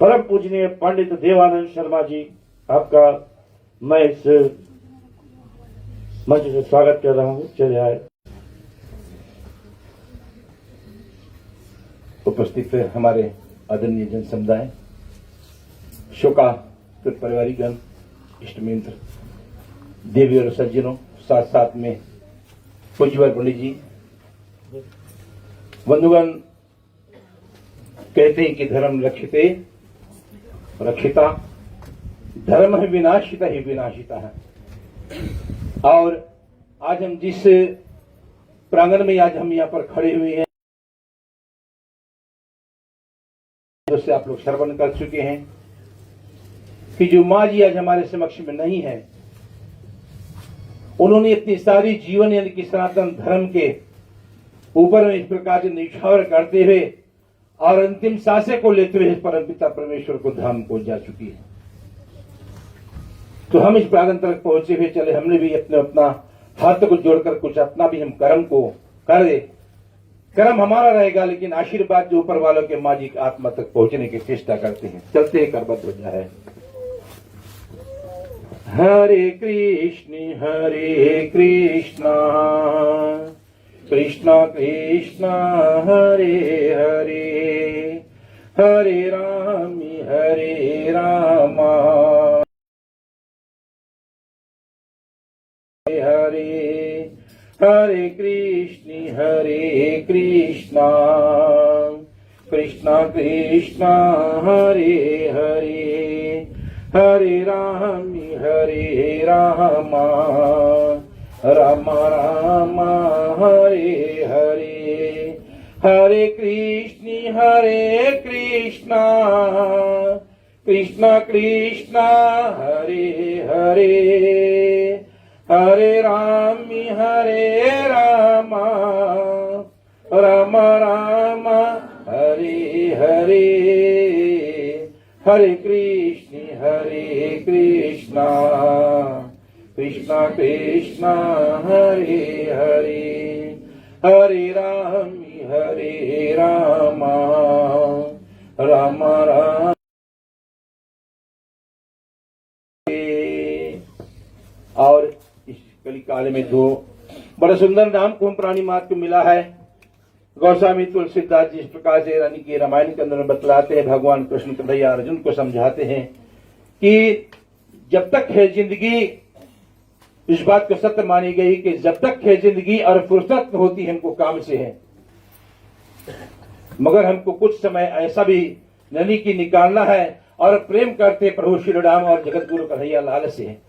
परम पूजनीय पंडित देवानंद शर्मा जी, आपका मैं इस मंच से स्वागत कर रहा हूँ। चले आए। उपस्थित है हमारे आदरणीय जन समुदाय, शोका परिवारीगण, इष्ट मित्र, देवी और सज्जनों, साथ साथ में पूज्यवर पंडित जी, बंधुगण। कहते हैं कि धर्म रक्षिते रक्षिता, धर्म है विनाशिता ही विनाशिता है। और आज हम जिस प्रांगण में आज हम यहाँ पर खड़े हुए हैं, उससे आप लोग श्रवण कर चुके हैं कि जो माँ जी आज हमारे समक्ष में नहीं है, उन्होंने इतनी सारी जीवन यानी कि सनातन धर्म के ऊपर में इस प्रकार से निछावर करते हुए और अंतिम सांसें को लेते हुए परम पिता परमेश्वर को धाम को जा चुकी है। तो हम इस प्रांगण तक पहुंचे हुए चले, हमने भी अपना हाथ को जोड़कर कुछ अपना भी हम कर्म को कर दे। कर्म हमारा रहेगा, लेकिन आशीर्वाद जो ऊपर वालों के माँ जी की आत्मा तक पहुंचने की चेष्टा करते हैं। चलते हैं, करबद्ध हो जाए। हरे कृष्ण कृष्ण कृष्ण हरे हरे, हरे राम हरे हरे कृष्ण कृष्ण कृष्ण हरे हरे, हरे राम राम राम हरे हरे, हरे कृष्ण कृष्ण कृष्ण हरे हरे, हरे राम राम राम हरे हरे, हरे कृष्ण कृष्ण कृष्ण हरे हरे, हरे राम राम राम। और इस कली काल में दो बड़ा सुंदर नाम को हम प्राणी मात को मिला है। गोस्वामी तुलसीदास जी इस प्रकार से रानी की रामायण के अंदर बतलाते हैं, भगवान कृष्ण कन्हैया अर्जुन को समझाते हैं कि जब तक है जिंदगी, इस बात को सत्य मानी गई कि जब तक है जिंदगी और फुर्सत होती हमको काम से है, मगर हमको कुछ समय ऐसा भी ननी की निकालना है और प्रेम करते प्रभु श्री राम और जगत गुरु कन्हैया लाल से है।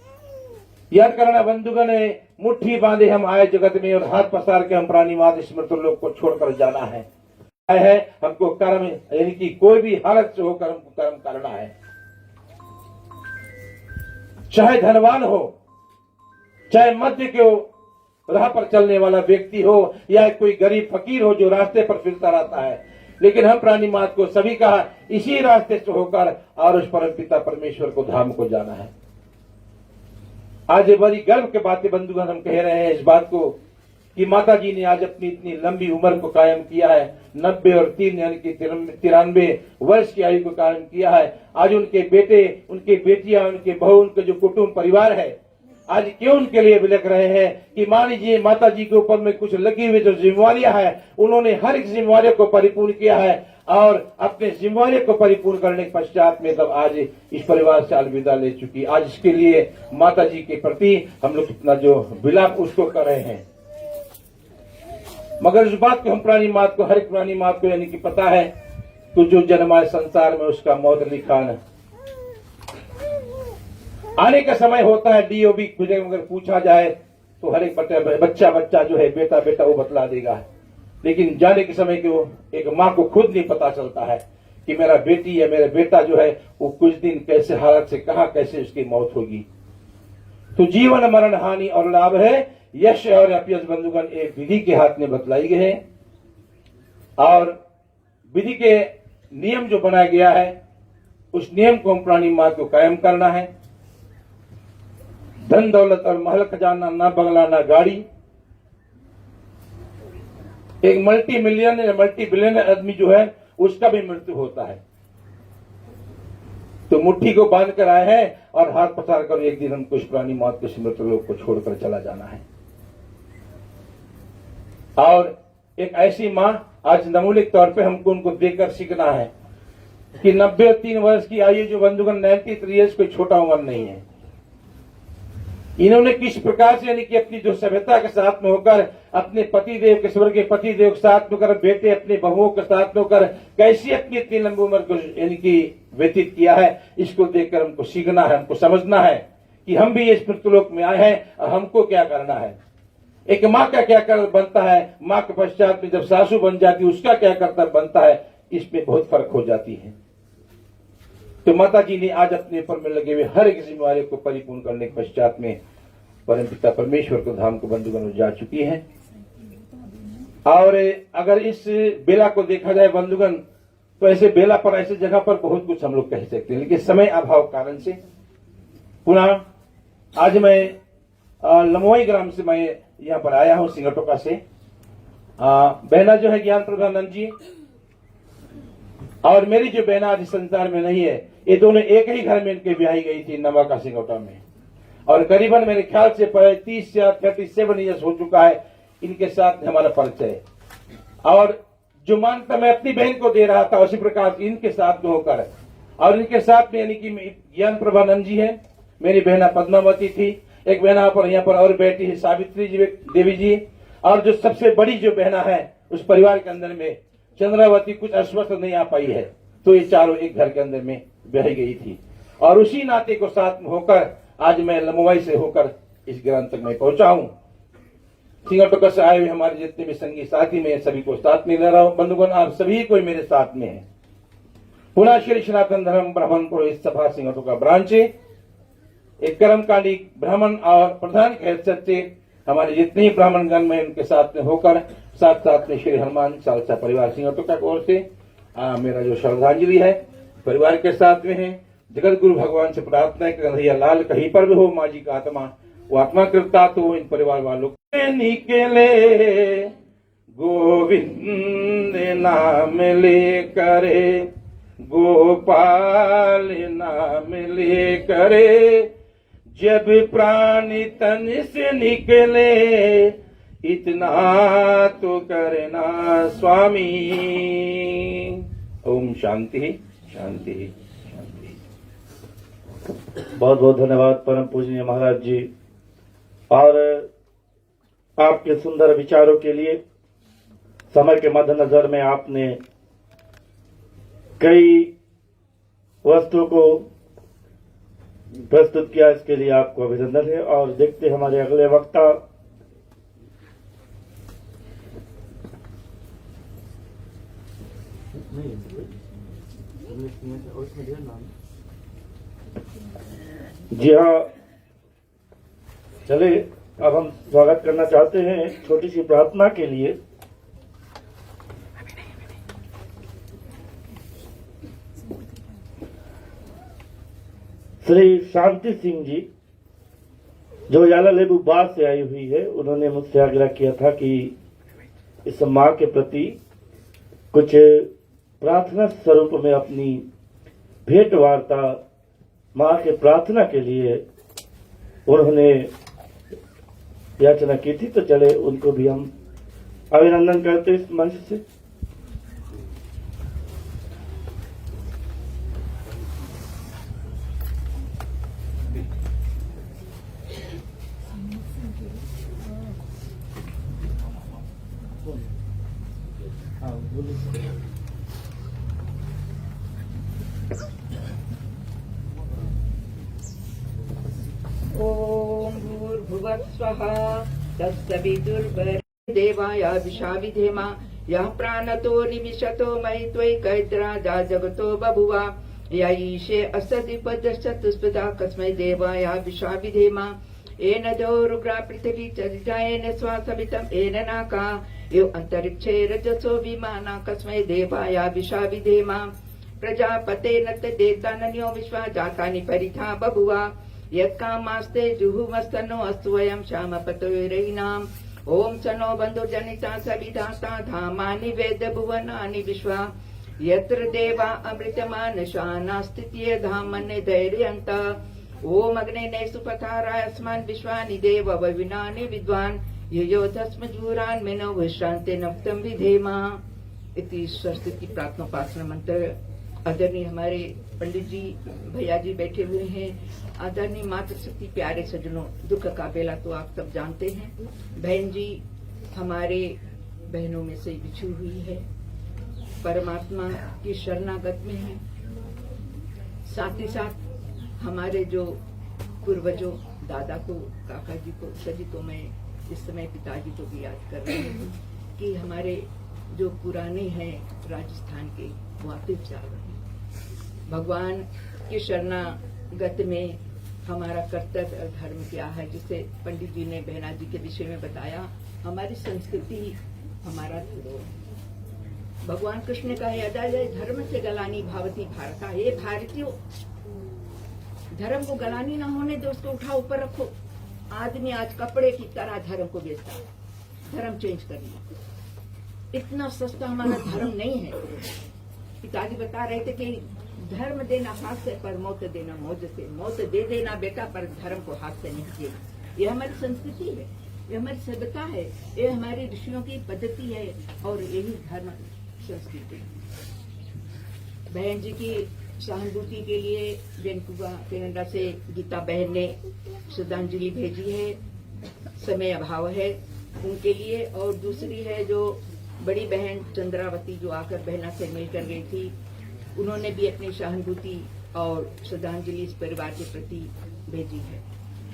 याद करना बंधुगण, मुट्ठी बांधे हम आए जगत में और हाथ पसार के हम प्राणीवाद स्मृत लोक को छोड़कर जाना है। हमको कर्म यानी कि कोई भी हालत से होकर हमको कर्म करना है। चाहे धनवान हो, चाहे मध्य के राह पर चलने वाला व्यक्ति हो, या कोई गरीब फकीर हो जो रास्ते पर फिरता रहता है, लेकिन हम प्राणी मात को सभी का इसी रास्ते से होकर और उस परम पिता परमेश्वर को धाम को जाना है। आज बड़ी गर्व के बातें बंधुगण हम कह रहे हैं इस बात को कि माता जी ने आज अपनी इतनी लंबी उम्र को कायम किया है। 90 और 3 यानी कि 93 वर्ष की आयु को कायम किया है। आज उनके बेटे, उनके बेटियां, उनके बहू, उनके जो कुटुंब परिवार है, आज क्यों उनके लिए बिलख रहे हैं कि मान लीजिए माता जी के ऊपर में कुछ लगी हुई जो जिम्मेवारियां है, उन्होंने हर एक जिम्मेवारी को परिपूर्ण किया है और अपने जिम्मेवारी को परिपूर्ण करने के पश्चात में तब आज इस परिवार से अलविदा ले चुकी। आज इसके लिए माता जी के प्रति हम लोग अपना जो विलाप उसको कर रहे हैं। मगर इस बात को हम प्राणी मात को, हर एक प्राणी मात को यानी कि पता है तो जो जन्मा है संसार में उसका मौत लिखा न आने का समय होता है। डीओबी खुले अगर पूछा जाए तो हर एक बच्चा जो है बेटा बेटा वो बतला देगा, लेकिन जाने के समय को एक माँ को खुद नहीं पता चलता है कि मेरा बेटी या मेरा बेटा जो है वो कुछ दिन कैसे हालत से कहा कैसे उसकी मौत होगी। तो जीवन मरण हानि और लाभ है, यश और अपयश बंधुगण एक विधि के हाथ में बतलाई गए हैं और विधि के नियम जो बनाया गया है उस नियम को हम प्राणी मार्ग को कायम करना है। धन दौलत और महल खजाना, ना बंगला ना गाड़ी। एक मल्टी बिलियनर आदमी जो है उसका भी मृत्यु होता है। तो मुट्ठी को बांध कर आए हैं और हाथ पसार कर एक दिन हमको इस पुरानी मौत के सिमृत लोक को छोड़कर चला जाना है। और एक ऐसी मां आज नमूलिक तौर पे हमको उनको देखकर सीखना है कि 93 वर्ष की आयु जो बंधुगण 93 ईयर्स कोई छोटा उम्र नहीं है। इन्होंने किस प्रकार से यानी कि अपनी जो सभ्यता के साथ में होकर अपने पतिदेव के स्वर्ग के पतिदेव के साथ में होकर बेटे अपने बहुओं के साथ में होकर कैसी अपनी इतनी लंबी उम्र को यानी कि व्यतीत किया है, इसको देखकर हमको सीखना है, हमको समझना है कि हम भी इस मृत्युलोक में आए हैं और हमको क्या करना है। एक माँ का क्या कर्तव्य बनता है, माँ के पश्चात में जब सासू बन जाती है उसका क्या कर्तव्य बनता है, इसमें बहुत फर्क हो जाती है। तो माता जी ने आज अपने ऊपर में लगे हुए हर एक जिम्मेवारी को परिपूर्ण करने के पश्चात में परम पिता परमेश्वर को धाम को बंधुगण जा चुकी है। और अगर इस बेला को देखा जाए बंधुगण, तो ऐसे बेला पर ऐसे जगह पर बहुत कुछ हम लोग कह सकते हैं, लेकिन समय अभाव कारण से पुनः आज मैं लमोई ग्राम से मैं यहाँ पर आया हूँ, सिंगटोका से। बहना जो है ज्ञान प्रधानंद जी और मेरी जो बहना आज संसार में नहीं है, ये दोनों एक ही घर में इनके ब्याही गई थी नवाका सिंगोटा में। और करीबन मेरे ख्याल से 30 या 37 ईयर्स हो चुका है इनके साथ हमारा परिचय। और जो मानता मैं अपनी बहन को दे रहा था उसी प्रकार इनके साथ में होकर, और इनके साथ में यानी कि ज्ञान प्रभानंद जी है, मेरी बहना पद्मावती थी, एक बहना पर यहाँ पर और बेटी है सावित्री देवी जी, और जो सबसे बड़ी जो बहना है उस परिवार के अंदर में चंद्रावती कुछ अस्वस्थ नहीं आ पाई है, तो ये चारों एक घर के अंदर में बह गई थी। और उसी नाते को साथ में होकर आज मैं लमुवाई से होकर इस ग्राम तक मैं पहुंचा हूं। सिंगटोका से आए हुए हमारे जितने भी संगी साथी में सभी को साथ में ले रहा हूं। बंधुगण आप सभी कोई मेरे साथ में है। पुनः श्री सनातन धर्म ब्राह्मण पुरोहित सभा सिंगटोका ब्रांच एक कर्मकांडी ब्राह्मण और प्रधान की हैसियत से हमारे जितने ही ब्राह्मण गण में उनके साथ में होकर साथ साथ में श्री हनुमान चालीसा परिवार सिंगटोका की ओर से मेरा जो श्रद्धांजलि है परिवार के साथ में है। जगत गुरु भगवान से प्रार्थना है कि कन्हैया लाल कहीं पर भी हो, माँ जी का आत्मा वो आत्मा कृपा तो इन परिवार वालों को निकले गोविंद नाम ले करे, गोपाल नाम ले करे, जब प्राणी तन से निकले इतना तो करना स्वामी। ओम शांति शांति शांति। बहुत बहुत धन्यवाद परम पूजनीय महाराज जी और आपके सुंदर विचारों के लिए। समय के मद्देनजर में आपने कई वस्तुओं को प्रस्तुत किया, इसके लिए आपको अभिनंदन है। और देखते हमारे अगले वक्ता जी हाँ, चले अब हम स्वागत करना चाहते हैं एक छोटी सी प्रार्थना के लिए। श्री शांति सिंह जी जो याला लेबू बाग से आई हुई है, उन्होंने मुझसे आग्रह किया था कि इस माँ के प्रति कुछ प्रार्थना स्वरूप में अपनी भेंट वार्ता माँ के प्रार्थना के लिए उन्होंने याचना की थी। तो चले उनको भी हम अभिनंदन करते इस मंच से। ओम भूर्भुवः स्वः तत्सवितुर्वरेण्यं देवायाभिषाविधेमा यः प्राणतो निमिषतो मयि त्वयि कैद्राजा जगतो बभुवा य ईशे असदिपदशतुष्पदा कस्मै देवायाभिषाविधेमा येन दोरुग्रा पृथिवी चरितायेन स्वासमितम् येन नाका यो अन्तरिक्षे रजसो विमाना कस्मै देवायाभिषाविधेमा प्रजापतेन तदेतानन्यो विश्वा जातानि परिथा बभुवा यत्कामास्ते जुहुमस्तनो अस्तु वयं श्यामपतोरैनाम् ओम सनो बंधुजनिता सविधाता धामानि वेद भुवनानि विश्वा यत्र देवा अमृतमानशा नास्ति धामन धैर्यन्त ओम अग्ने सुपथाराय अस्मान् विश्वानि देव वविनानि विद्वान् योधस्म जूरान् मेनो विश्रांति नक्तम विधेमा। इति सरस्वती प्रार्थनोपासना मंत्र। आदरणीय हमारे पंडित जी भैया जी बैठे हुए हैं। आदरणीय मातृशक्ति प्यारे सज्जनों, दुख का बेला तो आप सब जानते हैं। बहन जी हमारे बहनों में से बिछी हुई है, परमात्मा की शरणागत में है। साथ ही साथ हमारे जो पूर्वजों, दादा को, काका जी को, सभी को मैं इस समय पिताजी को भी याद कर रही हूँ कि हमारे जो पुराने हैं राजस्थान के वापिस जा रहे हैं। भगवान की शरणागत में हमारा कर्तव्य और धर्म क्या है, जिसे पंडित जी ने बहना जी के विषय में बताया। हमारी संस्कृति हमारा धरोहर है। भगवान कृष्ण ने कहा यदा जय धर्म से गलानी भावती भारता। ये भारतीयों, धर्म को गलानी ना होने दो, उसको उठा ऊपर रखो। आदमी आज कपड़े की तरह धर्म को बेचता है, धर्म चेंज करना। इतना सस्ता हमारा धर्म नहीं है। पिताजी बता रहे थे कि धर्म देना हाथ से पर मौत देना मौज से। मौत दे देना बेटा, पर धर्म को हाथ से नहीं देना। ये हमारी संस्कृति है, ये हमारी सभ्यता है, ये हमारी ऋषियों की पद्धति है और यही धर्म संस्कृति। बहन जी की सहानुभूति के लिए वैंकूवर कनाडा से गीता बहन ने श्रद्धांजलि भेजी है। समय अभाव है उनके लिए। और दूसरी है जो बड़ी बहन चंद्रावती, जो आकर बहना से मिलकर गई थी, उन्होंने भी अपनी सहानुभूति और श्रद्धांजलि इस परिवार के प्रति भेजी है।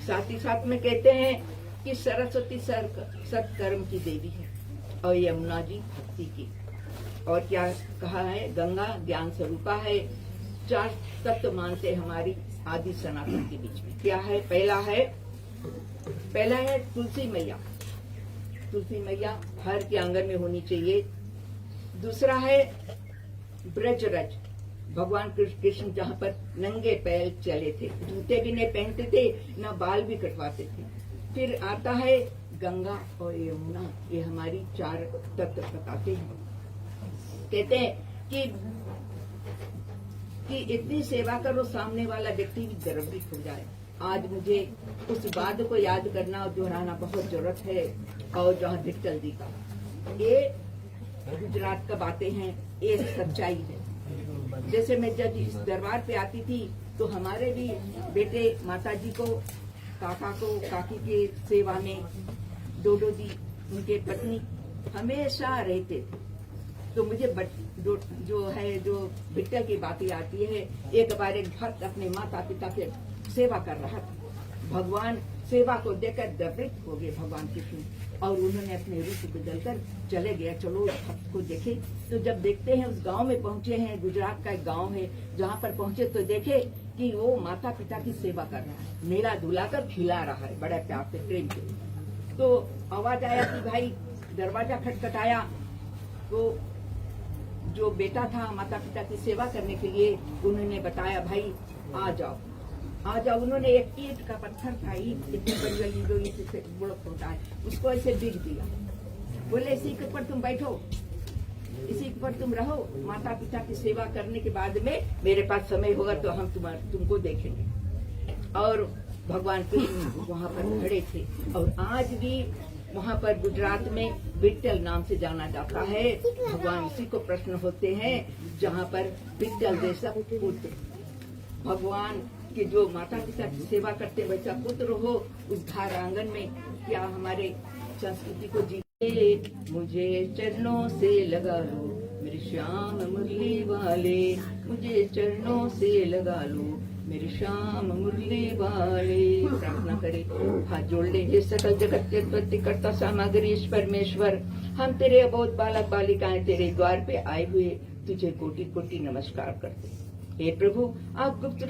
साथ ही साथ में कहते हैं कि सरस्वती सत्कर्म की देवी है और यमुना जी भक्ति की। और क्या कहा है, गंगा ज्ञान स्वरूपा है। 4 तत्व मानते हमारी आदि सनातन के बीच में। क्या है? पहला है तुलसी मैया। तुलसी मैया हर के आंगन में होनी चाहिए। दूसरा है ब्रजरज, भगवान कृष्ण जहाँ पर नंगे पैर चले थे, जूते भी नहीं पहनते थे, न बाल भी कटवाते थे। फिर आता है गंगा और यमुना, ये हमारी 4 तत्व बताते हैं। कहते हैं कि इतनी सेवा करो सामने वाला व्यक्ति भी गर्वित हो जाए। आज मुझे उस बात को याद करना और दोहराना बहुत जरूरत है। और जहाँ विट्ठल जी का, ये गुजरात का बातें हैं, ये सच्चाई है। जैसे मैं जब इस दरबार पे आती थी तो हमारे भी बेटे माता जी को, काका को, काकी के सेवा में, डोडो जी उनके पत्नी हमेशा रहते थे। तो मुझे जो विट्ठल की बातें आती है। एक बार एक भक्त अपने माता पिता के सेवा कर रहा था। भगवान सेवा को देखकर द्रवित हो गए भगवान कृष्ण, और उन्होंने अपने रूप बदलकर चले गए। चलो भक्त को देखे। तो जब देखते हैं उस गांव में पहुंचे हैं, गुजरात का एक गांव है, जहां पर पहुंचे तो देखे कि वो माता पिता की सेवा कर रहा है, मेला धुलाकर खिला रहा है बड़ा प्यार से, प्रेम से। तो आवाज आया कि भाई, दरवाजा खटखटाया तो जो बेटा था माता पिता की सेवा करने के लिए, उन्होंने बताया भाई आ जाओ आ जाओ। उन्होंने एक ईंट का पत्थर था, ईंट इतनी बड़ी वाली जो ईंट से बुड़क होता है, उसको ऐसे बिग दिया। बोले इसी के ऊपर तुम बैठो, इसी के ऊपर तुम रहो, माता पिता की सेवा करने के बाद में मेरे पास समय होगा तो हम तुमको देखेंगे। और भगवान कृष्ण वहाँ पर खड़े थे। और आज भी वहाँ पर गुजरात में विट्ठल नाम से जाना जाता है। भगवान उसी को प्रश्न होते हैं जहाँ पर विट्ठल जैसा पुत्र, भगवान के जो माता पिता की सेवा करते वैसा पुत्र हो उस घर आंगन में। क्या हमारे संस्कृति को जीते। मुझे चरणों से लगा लो मेरे श्याम मुरली वाले, मुझे चरणों से लगा लो मेरे श्याम मुरली वाले। प्रार्थना करें, हाथ जोड़ ले। हे सकल जगत के उत्पत्ति करता सामग्री परमेश्वर, हम तेरे अबोध बालक बालिकाएं तेरे द्वार पे आए हुए तुझे कोटि कोटि नमस्कार करते हैं। हे प्रभु, आप गुप्त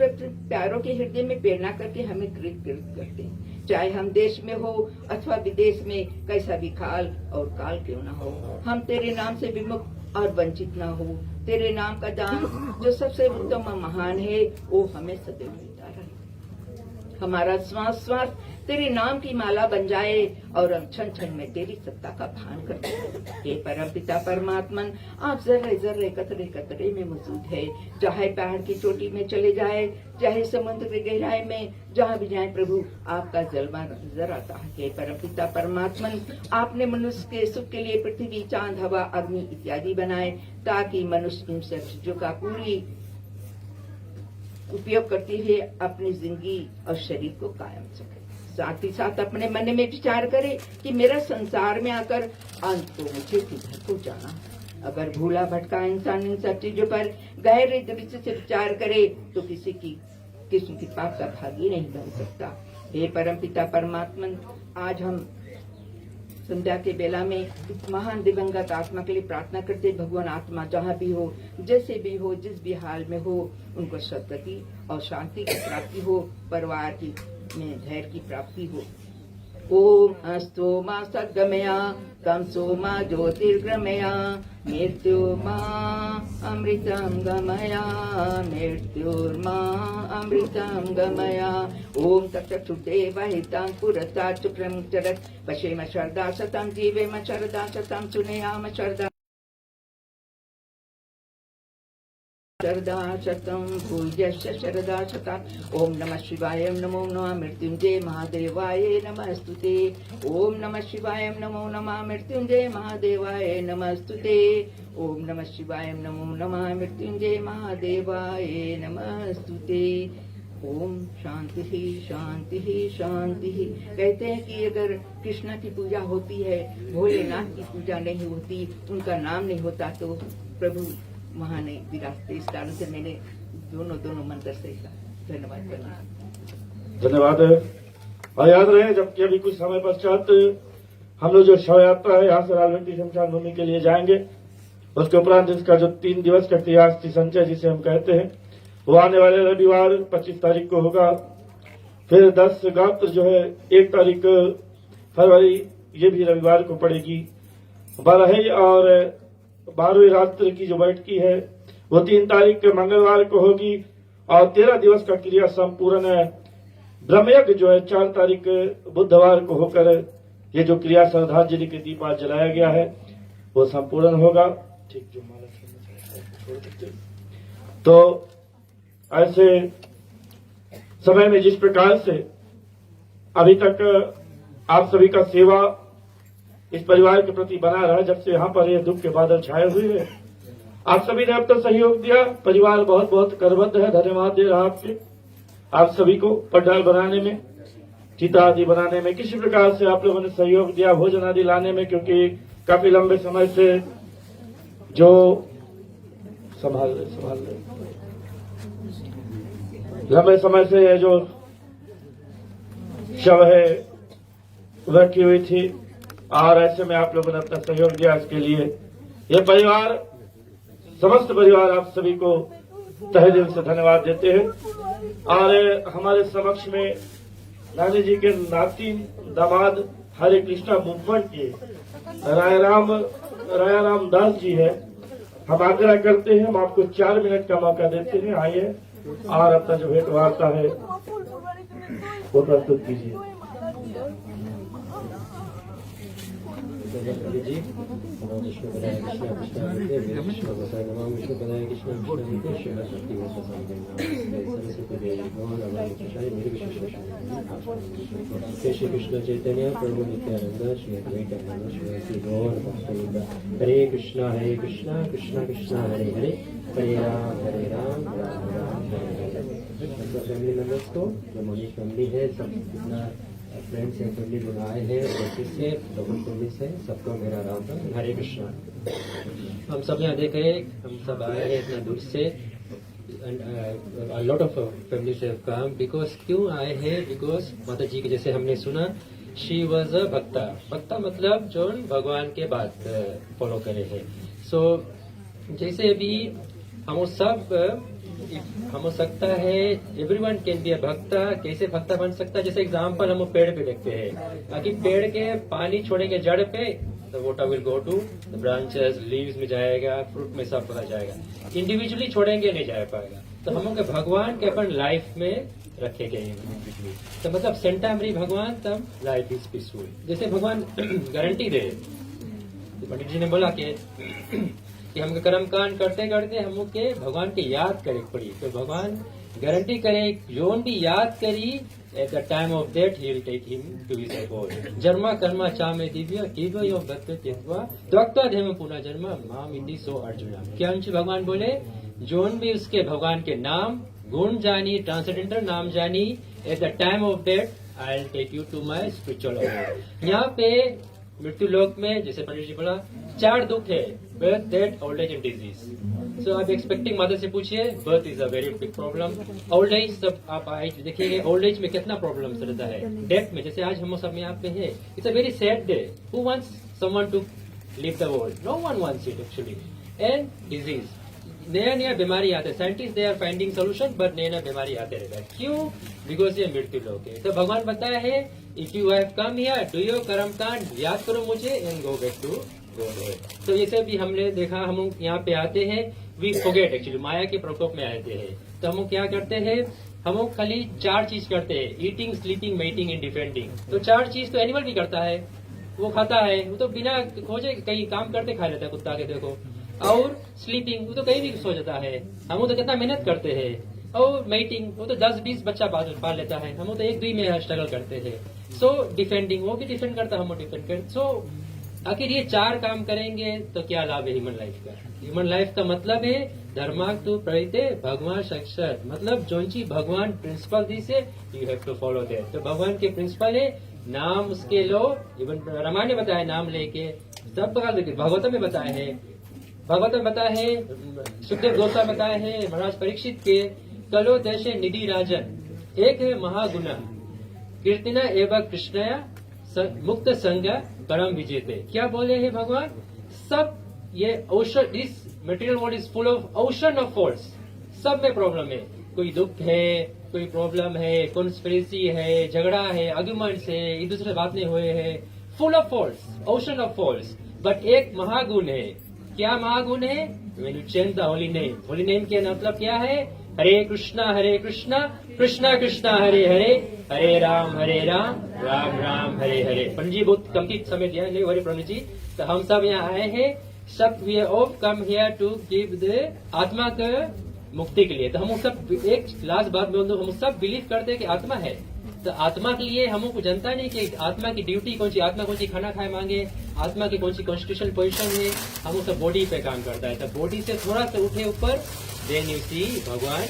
प्यारों के हृदय में प्रेरणा करके हमें कृत करते हैं। चाहे हम देश में हो अथवा विदेश में, कैसा भी काल और काल क्यों ना हो, हम तेरे नाम से विमुख और वंचित ना हो। तेरे नाम का दान जो सबसे उत्तम और महान है, वो हमें सदैव मिलता रहे। हमारा श्वास श्वास तेरे नाम की माला बन जाए और हम क्षण क्षण में तेरी सत्ता का भान करते हैं। हे परम पिता परमात्मन, आप जर्रे जर्रे कतरे कतरे में मौजूद है। चाहे पहाड़ की चोटी में चले जाए, चाहे समुद्र की गहराई में, जहाँ भी जाए प्रभु आपका जलवा नजर आता है। हे परम पिता परमात्मन, आपने मनुष्य के सुख के लिए पृथ्वी, चांद, हवा, अग्नि इत्यादि बनाए ताकि मनुष्य इन सब चीजों का पूरी उपयोग करते हुए अपनी जिंदगी और शरीर को कायम सके। साथ ही साथ अपने मन में विचार करे कि मेरा संसार में आकर अंत को मुझे किधर को जाना है। अगर भूला भटका इंसान इन सब चीजों पर गहरे दृष्टि से विचार करे तो किसी की पाप का भागी नहीं बन सकता। हे परम पिता परमात्मन, आज हम संध्या के बेला में इस महान दिवंगत आत्मा के लिए प्रार्थना करते। भगवान आत्मा जहाँ भी हो, जैसे भी हो, जिस भी हाल में हो, उनको सद्गति और शांति की प्राप्ति हो, परिवार की में धैर्य की प्राप्ति हो। ओम अस्तु मा सद्गमया तमसो मा ज्योतिर्गमया मृत्युर्मा अमृतं गमया मृत्युर्मा अमृतं गमया। ओम तत्सुदेवहितं पुरस्तात् शुक्रं चरत् पश्येम शरदा शतं जीवेम शरदा शतं सुनेयाम शरदा शरदा शतं पूज्यश्च शरदा शतं। ओम नमः शिवाय नमो नमः मृत्युंजय महादेवाय नमस्तुते। ओम नमः शिवाय नमो नमः मृत्युंजय महादेवाय नमस्तुते। ओम नमः शिवाय नमो नमः मृत्युंजय महादेवाय नमस्तुते। ओम शांति ही शांति ही शांति ही। कहते हैं कि अगर कृष्ण की पूजा होती है, भोलेनाथ की पूजा नहीं होती, उनका नाम नहीं होता, तो प्रभु वहाँ नहीं विराजते। इस कारण से मैंने दोनों मंदिर से धन्यवाद करना। धन्यवाद। और याद रहे, जबकि अभी कुछ समय पश्चात हम लोग जो शव यात्रा है यहाँ से राजवंती शमशान भूमि के लिए जाएंगे, उसके उपरांत इसका जो 3 दिवस का क्रियास्थि संचय जिसे हम कहते हैं, वो आने वाले रविवार 25 तारीख को होगा। फिर 10 गात्र जो है 1 तारीख फरवरी, ये भी रविवार को पड़ेगी। 12 और 12वीं रात्र की जो बैठकी है वो 3 तारीख के मंगलवार को होगी। और 13 दिवस का क्रिया संपूर्ण ब्रह्मयज्ञ जो है 4 तारीख बुधवार को होकर ये जो क्रिया श्रद्धांजलि के दीपा जलाया गया है वो संपूर्ण होगा। ठीक, जो तो ऐसे समय में जिस प्रकार से अभी तक आप सभी का सेवा इस परिवार के प्रति बना रहा, जब से यहाँ पर ये दुख के बादल छाए हुए हैं, आप सभी ने अब तक सहयोग दिया। परिवार बहुत बहुत करबद्ध है, धन्यवाद दे रहा आपसे। आप सभी को पंडाल बनाने में, चिता आदि बनाने में, किसी प्रकार से आप लोगों ने सहयोग दिया, भोजन आदि लाने में, क्योंकि काफी लंबे समय से जो संभाल रहे लंबे समय से ये जो शव है रखी हुई थी, और ऐसे में आप लोगों ने अपना सहयोग दिया। इसके लिए ये परिवार, समस्त परिवार आप सभी को तहे दिल से धन्यवाद देते हैं। और हमारे समक्ष में नानी जी के नाती दामाद हरे कृष्णा मूवमेंट के रायाराम दास जी है। हम आग्रह करते हैं, हम आपको 4 मिनट का मौका देते हैं, आइए और अपना जो भेंट वार्ता है वो प्रस्तुत कीजिए। श्री कृष्ण चैतन्य प्रभु नित्यानंद श्री अद्वैतानंद श्री गौर भक्तवृंद। हरे कृष्णा कृष्णा कृष्णा हरे हरे, हरे राम राम राम हरे हरे। फैमिली मेंबर्स को, जो मोनी फैमिली है, सब कितना फ्रेंड्स एंड फैमिली लोग आए हैं, बच्चे से डबल फैमिली से, सबको मेरा राम राम, हरे कृष्णा। हम सब यहाँ देख रहे, हम सब आए हैं इतना दूर से, lot of families have come. Because क्यों आए हैं? बिकॉज माता जी के जैसे हमने सुना, शी वॉज अ भक्ता। भक्ता मतलब जो भगवान के बात फॉलो करे है। सो जैसे अभी हम सब हम हो सकता है, एवरीवन कैन बी अ भक्ता। कैसे भक्ता बन सकता है? जैसे एग्जांपल हम पेड़ पे देखते हैं, ताकि पेड़ के पानी छोड़ेंगे जड़ पे, the water will go to the branches, leaves में जाएगा, फ्रूट में सब पता जाएगा। इंडिविजुअली छोड़ेंगे नहीं जा पाएगा। तो हम लोग भगवान के अपन लाइफ में रखे गए हैं। तो मतलब सेंटामरी भगवान तब लाइफ इज पीसफुल। जैसे भगवान गारंटी दे, पंडित जी ने बोला कि हम कर्म कांड करते करते हम लोग के भगवान के याद करे पड़ी, तो भगवान गारंटी करे जोन भी याद करी at the time of death he will take him to his abode. जन्मा कर्मा चामे दिव्य दिव्य यो भक्त त्यक्त्वा त्यक्त्वा धेम पुनः जन्म माम इति सो अर्जुना। क्या अंश भगवान बोले जोन भी उसके भगवान के नाम गुण जानी, ट्रांसेंडेंटल नाम जानी, at the time of death I will take you to my spiritual abode. यहाँ पे मृत्यु लोक में जैसे पंडित जी बोला 4 दुख है, birth, death, old age and disease. So आप एक्सपेक्टिंग मदर से पूछिए, birth is a very big problem. Old age सब आप देखिएगा, ओल्ड एज में कितना प्रॉब्लम रहता है। डेथ में जैसे आज हम सब यहाँ पे है, it's a very sad day. Who wants someone to leave the world? No one wants it actually. And disease, नया नया बीमारी आते हैं। Scientist they are finding solution, but नया नया बीमारी आते रहता है। क्यों? बिकॉज ये मृत्यु लोक है। तो भगवान बताया है if you have come here do your कर्म कांड, याद करो मुझे and go back to God. तो जैसे भी हमने देखा, हम लोग यहाँ पे आते हैं, वी फॉरगेट एक्चुअली, माया के प्रकोप में आते हैं। तो हम लोग क्या करते हैं, हम लोग खाली 4 चीज करते हैं, eating, sleeping, mating and defending. तो 4 चीज तो एनिमल भी करता है, वो खाता है, वो तो बिना खोजे कहीं काम करते खा लेता है, कुत्ता के देखो। और स्लीपिंग, वो तो कहीं भी सो जाता है। हम तो कितना मेहनत करते हैं। और मेटिंग, वो तो 10-20 बच्चा पाल लेता है, हम तो 1-2 में स्ट्रगल करते हैं। सो डिफेंडिंग, वो भी डिफेंड करता है, हम डिफेंड करते। सो आखिर ये 4 काम करेंगे तो क्या लाभ है ह्यूमन लाइफ का? ह्यूमन लाइफ का मतलब है धर्माक तू प्रहिते भगवान साक्षात, मतलब जो चीज भगवान प्रिंसिपल दी से you have to follow that. तो भगवान के प्रिंसिपल है नाम उसके लो, इवन रामायण ने बताया नाम लेके, सब भागवतम में बताया है, भागवत में बताया है, सुखदेव गोस्वामी बताया है, महाराज परीक्षित के कलो देशे निधि राजन एक है महागुना कीर्तना एवं कृष्णया मुक्त संग परम विजेते। क्या बोले हैं भगवान? सब ये ocean, this material world is full of ocean of faults. सब में प्रॉब्लम है, कोई दुख है, कोई प्रॉब्लम है, कॉन्स्पिरेसी है, झगड़ा है, आर्ग्यूमेंट्स है, एक दूसरे बात नहीं हुए हैं, full of faults, ocean of faults. But एक महागुण है। क्या महागुण है? When you chant the holy name, holy name के मतलब क्या है? हरे कृष्णा कृष्णा कृष्णा हरे हरे, हरे राम राम राम हरे हरे। पंडित जी बहुत कम की समय दिया नहीं, हरे पंडित जी। तो हम सब यहाँ आए हैं, सब we have come here to give the आत्मा के मुक्ति के लिए। तो हम सब एक लास्ट बात बोल दो, हम सब बिलीव करते हैं कि आत्मा है। तो आत्मा के लिए हमको जानता नहीं कि आत्मा की ड्यूटी कौन सी, आत्मा कौन सी खाना खाए मांगे, आत्मा की कौन सी कॉन्स्टिट्यूशनल पोजीशन है। हम सब बॉडी पे काम करता है। तो बॉडी से थोड़ा सा उठे ऊपर, देन यू सी भगवान।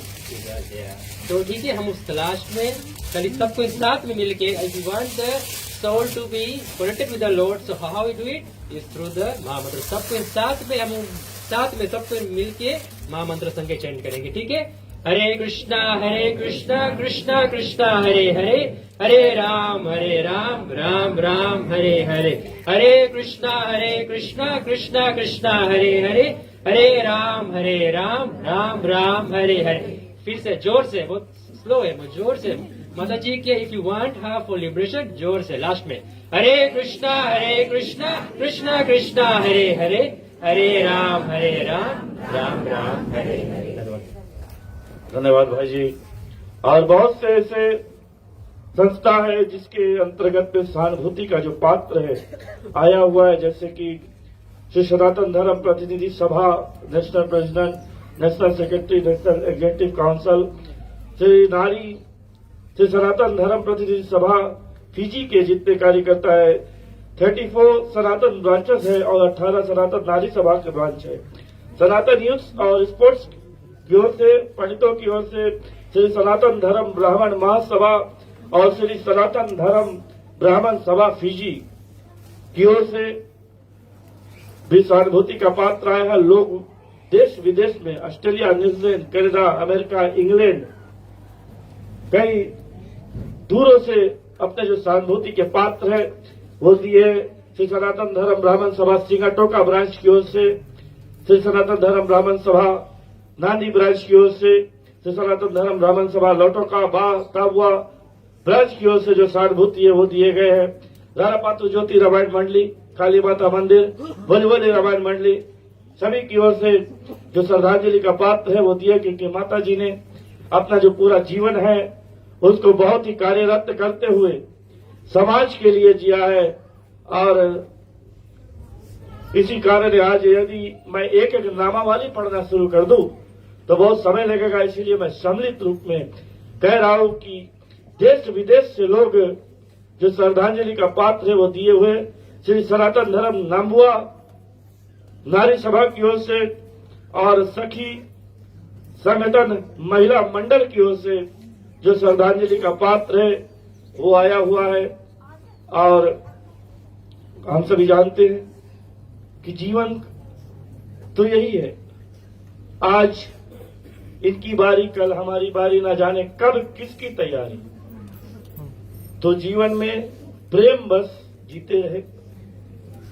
तो ठीक है, हम उस तलाश में कल सबको साथ में मिलके, if you want the soul to be connected with the lord, so how we do it is through the महामंत्र। सबको साथ में, हम साथ में सबको मिलके महामंत्र संग चैंट करेंगे। ठीक है, हरे कृष्णा कृष्णा कृष्णा हरे हरे, हरे राम राम राम हरे हरे, हरे कृष्णा कृष्णा कृष्णा हरे हरे, हरे राम राम राम हरे हरे। फिर से जोर से, बहुत स्लो है, जोर से माता जी के if you want half for liberation, जोर से लास्ट में हरे कृष्णा कृष्णा कृष्णा हरे हरे, हरे राम राम राम हरे हरे। धन्यवाद भाई जी। और बहुत से ऐसे संस्था है जिसके अंतर्गत में सहानुभूति का जो पात्र है आया हुआ है, जैसे कि Shri Sanatan Dharma Pratinidhi Sabha, national president, national secretary, national executive council, Shri Sanatan Dharma Pratinidhi सभा फिजी के जितने कार्यकर्ता है, 34 सनातन ब्रांचेस है और 18 सनातन नारी सभा के ब्रांच है। सनातन यूथ और स्पोर्ट्स की ओर से, पंडितों की ओर से श्री सनातन धर्म ब्राह्मण महासभा और श्री सनातन धर्म ब्राह्मण सभा फिजी की ओर से भी सहानुभूति का पात्र आया है। लोग देश विदेश में, Australia, New Zealand, Canada, America, England, कई दूरों से अपने जो सहानुभूति के पात्र है वो दिए। श्री सनातन धर्म ब्राह्मण सभा सिंगाटोका ब्रांच की ओर से, श्री सनातन धर्म ब्राह्मण सभा नानी ब्रांच की ओर से, श्री सनातन धर्म ब्राह्मण सभा लोटोका ताबुआ ब्रांच की ओर से जो सहानुभूति है वो दिए गए हैं। रारापातु ज्योति रामायण मंडली, काली माता मंदिर, भोजवली रामायण मंडली, सभी की ओर से जो श्रद्धांजलि का पात्र है वो दिए, क्योंकि माता जी ने अपना जो पूरा जीवन है उसको बहुत ही कार्यरत करते हुए समाज के लिए जिया है। और इसी कारण आज यदि मैं एक एक नामावली पढ़ना शुरू कर दूं तो बहुत समय लगेगा, इसीलिए मैं सम्मिलित रूप में कह रहा हूं कि देश विदेश से लोग जो श्रद्धांजलि का पात्र है वो दिए हुए श्री सनातन धर्म नाम्बुआ नारी सभा की ओर से और सखी संगठन महिला मंडल की ओर से जो श्रद्धांजलि का पात्र है वो आया हुआ है। और हम सभी जानते हैं कि जीवन तो यही है, आज इनकी बारी कल हमारी बारी, ना जाने कब किसकी तैयारी। तो जीवन में प्रेम बस जीते रहे,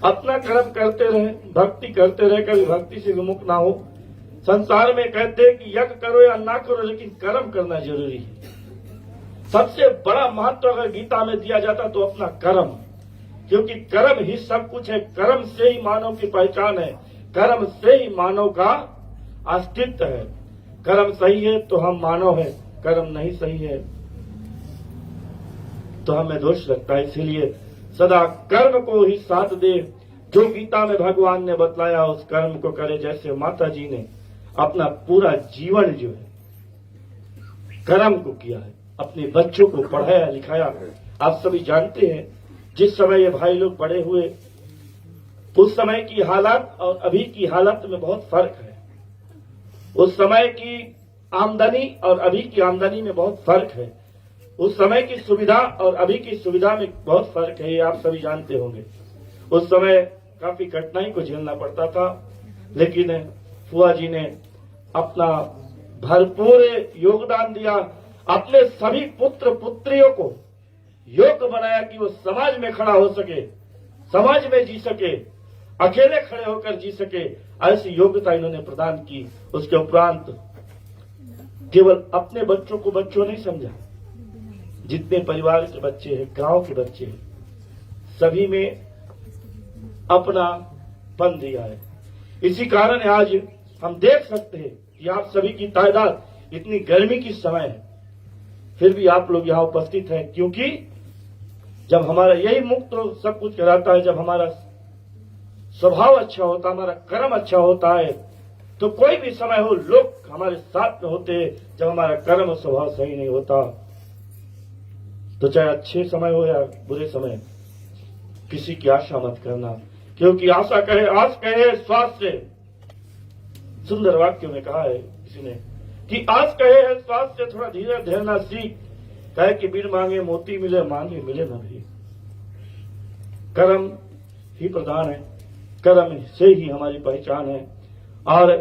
अपना कर्म करते रहे, भक्ति करते रहे, कभी भक्ति से विमुख ना हो। संसार में कहते हैं कि यज्ञ करो या ना करो, लेकिन कर्म करना जरूरी है। सबसे बड़ा महत्व अगर गीता में दिया जाता तो अपना कर्म, क्योंकि कर्म ही सब कुछ है। कर्म से ही मानव की पहचान है, कर्म से ही मानव का अस्तित्व है। कर्म सही है तो हम मानव है, कर्म नहीं सही है तो हमें दोष लगता है। इसलिए सदा कर्म को ही साथ दे, जो गीता में भगवान ने बतलाया उस कर्म को करे। जैसे माता जी ने अपना पूरा जीवन जो है कर्म को किया है, अपने बच्चों को पढ़ाया लिखाया। आप सभी जानते हैं जिस समय ये भाई लोग बड़े हुए उस समय की हालत और अभी की हालत में बहुत फर्क है। उस समय की आमदनी और अभी की आमदनी में बहुत फर्क है। उस समय की सुविधा और अभी की सुविधा में बहुत फर्क है, ये आप सभी जानते होंगे। उस समय काफी कठिनाई को झेलना पड़ता था, लेकिन फुआ जी ने अपना भरपूर योगदान दिया, अपने सभी पुत्र पुत्रियों को योग्य बनाया कि वो समाज में खड़ा हो सके, समाज में जी सके, अकेले खड़े होकर जी सके। ऐसी योग्यता इन्होंने प्रदान की। उसके उपरांत केवल अपने बच्चों को बच्चों नहीं समझा, जितने परिवार के बच्चे हैं, गांव के बच्चे हैं, सभी में अपना पन दिया है। इसी कारण आज हम देख सकते हैं कि आप सभी की तादाद, इतनी गर्मी की समय है फिर भी आप लोग यहाँ उपस्थित हैं, क्योंकि जब हमारा यही मुक्त तो सब कुछ कहलाता है। जब हमारा स्वभाव अच्छा होता, हमारा कर्म अच्छा होता है, तो कोई भी समय हो लोग हमारे साथ में होते हैं। जब हमारा कर्म और स्वभाव सही नहीं होता तो चाहे अच्छे समय हो या बुरे समय, किसी की आशा मत करना, क्योंकि आशा कहे आस कहे श्वास से। सुंदर वाक्यों में कहा है किसी ने कि आस कहे है श्वास से, थोड़ा धीरे धरना सीख, कहे कि बिन मांगे मोती मिले, मांगे मिले न भी। कर्म ही प्रधान है, कर्म से ही हमारी पहचान है। और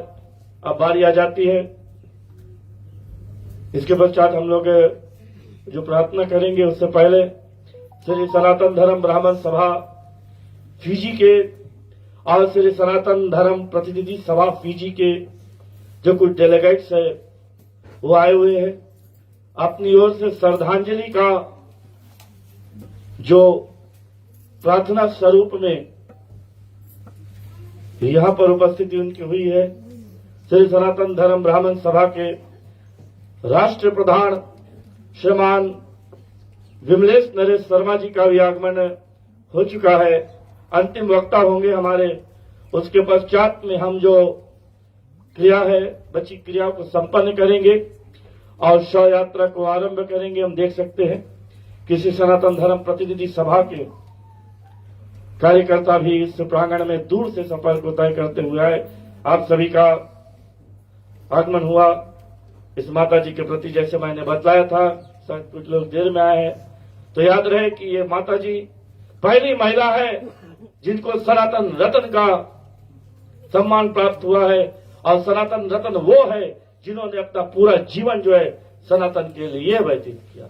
अब बारी आ जाती है, इसके पश्चात हम लोग जो प्रार्थना करेंगे उससे पहले श्री सनातन धर्म ब्राह्मण सभा फीजी के और श्री सनातन धर्म प्रतिनिधि सभा फीजी के जो कुछ डेलीगेट्स है वो आए हुए हैं। अपनी ओर से श्रद्धांजलि का जो प्रार्थना स्वरूप में यहां पर उपस्थिति उनकी हुई है। श्री सनातन धर्म ब्राह्मण सभा के राष्ट्रीय प्रधान श्रीमान विमलेश नरेश शर्मा जी का भी आगमन हो चुका है, अंतिम वक्ता होंगे हमारे। उसके पश्चात में हम जो क्रिया है, बची क्रियाओं को संपन्न करेंगे और शव यात्रा को आरंभ करेंगे। हम देख सकते हैं किसी सनातन धर्म प्रतिनिधि सभा के कार्यकर्ता भी इस प्रांगण में दूर से सफर को तय करते हुए आए। आप सभी का आगमन हुआ। इस माता जी के प्रति जैसे मैंने बतलाया था, शायद कुछ लोग देर में आए हैं, तो याद रहे कि ये माता जी पहली महिला है जिनको सनातन रत्न का सम्मान प्राप्त हुआ है। और सनातन रत्न वो है जिन्होंने अपना पूरा जीवन जो है सनातन के लिए व्यतीत किया।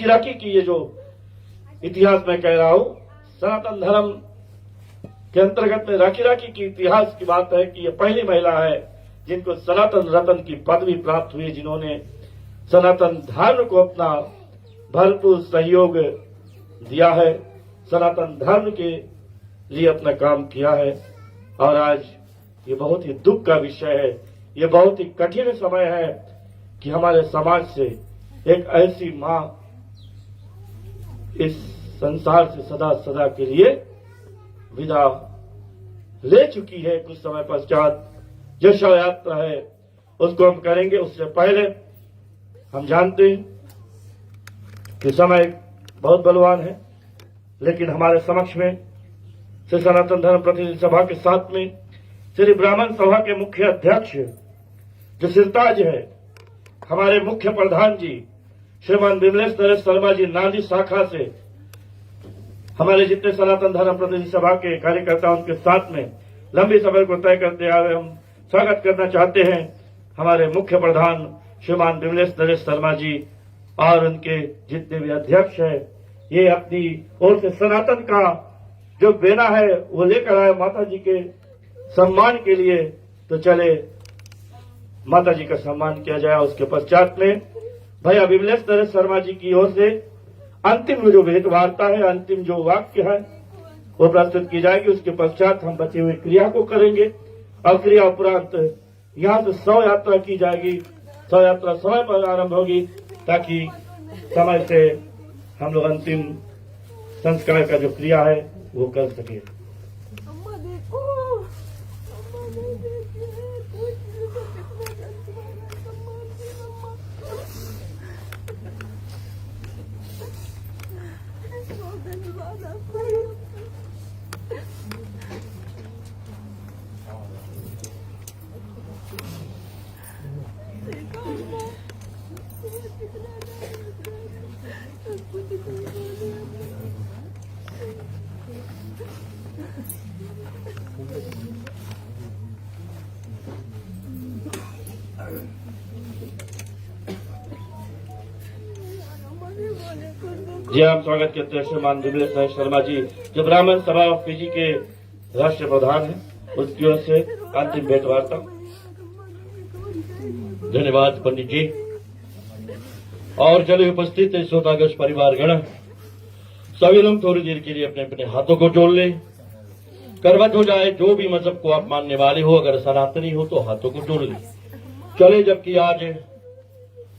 राखी की ये जो इतिहास मैं कह रहा हूं, सनातन धर्म के अंतर्गत में राखी की इतिहास की बात है कि ये पहली महिला है जिनको सनातन रत्न की पदवी प्राप्त हुई, जिन्होंने सनातन धर्म को अपना भरपूर सहयोग दिया है। सनातन धर्म के लिए अपना काम किया है। और आज ये बहुत ही दुख का विषय है, ये बहुत ही कठिन समय है कि हमारे समाज से एक ऐसी मां इस संसार से सदा सदा के लिए विदा ले चुकी है। कुछ समय पश्चात जो शव यात्रा है उसको हम करेंगे, उससे पहले हम जानते हैं कि समय बहुत बलवान है, लेकिन हमारे समक्ष में श्री सनातन धर्म प्रतिनिधि सभा के साथ में श्री ब्राह्मण सभा के मुख्य अध्यक्ष जो सिरताज है, हमारे मुख्य प्रधान जी श्रीमान विमलेश नरेश शर्मा जी नांदी शाखा से, हमारे जितने सनातन धर्म प्रतिनिधि सभा के कार्यकर्ता उनके साथ में लंबी सफर को तय करते हुए हम स्वागत करना चाहते हैं हमारे मुख्य प्रधान श्रीमान विमलेश नरेश शर्मा जी और उनके जितने भी अध्यक्ष हैं। ये अपनी ओर से सनातन का जो बेना है वो लेकर आए माता जी के सम्मान के लिए। तो चले माता जी का सम्मान किया जाए। उसके पश्चात में भैया विमलेश नरेश शर्मा जी की ओर से अंतिम जो भेंट वार्ता है, अंतिम जो वाक्य है वो प्रस्तुत की जाएगी। उसके पश्चात हम बची हुई क्रिया को करेंगे और क्रिया उपरांत यहाँ से शव यात्रा की जाएगी। शव यात्रा समय पर आरंभ होगी ताकि समय से हम लोग अंतिम संस्कार का जो क्रिया है वो कर सके। जी हम स्वागत करते हैं श्रीमान विमलेश नरेश शर्मा जी जो ब्राह्मण सभा ऑफ पीजी के राष्ट्रीय प्रधान हैं, उसकी ओर से अंतिम भेंट वार्ता। धन्यवाद पंडित जी। और चले उपस्थित श्रोतागण परिवारगण, सभी लोग थोड़ी देर के लिए अपने अपने हाथों को जोड़ ले, करवट हो जाए। जो भी मजहब को आप मानने वाले हो, अगर सनातनी हो तो हाथों को जोड़ ले चले। जबकि आज